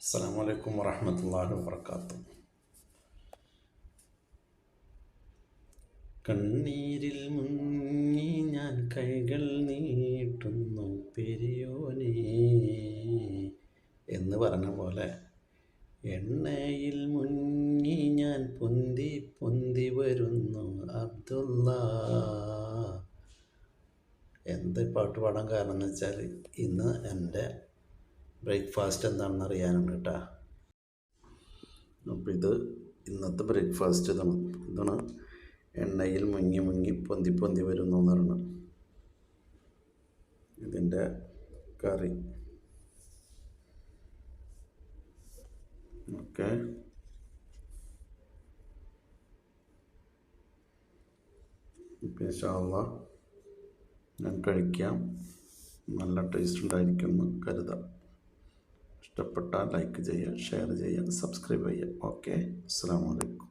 അസ്സലാമു അലൈക്കും വറഹ്മത്തുള്ളാഹി വബറകാതുഹു. കണ്ണീരിൽ മുങ്ങി ഞാൻ കൈകൾ നീട്ടുന്നു പെരിയോനേ എന്ന് പറഞ്ഞ പോലെ എണ്ണയിൽ മുങ്ങി ഞാൻ പൊന്തി പൊന്തി വരുന്നു അബ്ദുള്ള. എന്ത് പാട്ട് പാടാൻ കാരണം എന്ന് വെച്ചാൽ ഇന്ന് എൻ്റെ ബ്രേക്ക്ഫാസ്റ്റ് എന്താണെന്ന് അറിയാനുണ്ട് കേട്ടോ. അപ്പോൾ ഇന്നത്തെ ബ്രേക്ക്ഫാസ്റ്റ് ഇതാണ് എണ്ണയിൽ മുങ്ങി മുങ്ങി പൊന്തി പൊന്തി വരുന്നു എന്ന് പറഞ്ഞു. ഇതിൻ്റെ കറി ഓക്കെ. ഇപ്പം ഇൻഷാ അല്ലാഹ് ഞാൻ കഴിക്കാം. നല്ല ടേസ്റ്റ് ഉണ്ടായിരിക്കുമെന്ന് കരുതാം. ഇഷ്ടപ്പെട്ടാൽ ലൈക്ക് ചെയ്യുക, ഷെയർ ചെയ്യുക, സബ്സ്ക്രൈബ് ചെയ്യുക. ഓക്കെ, അസ്സലാമു അലൈക്കും.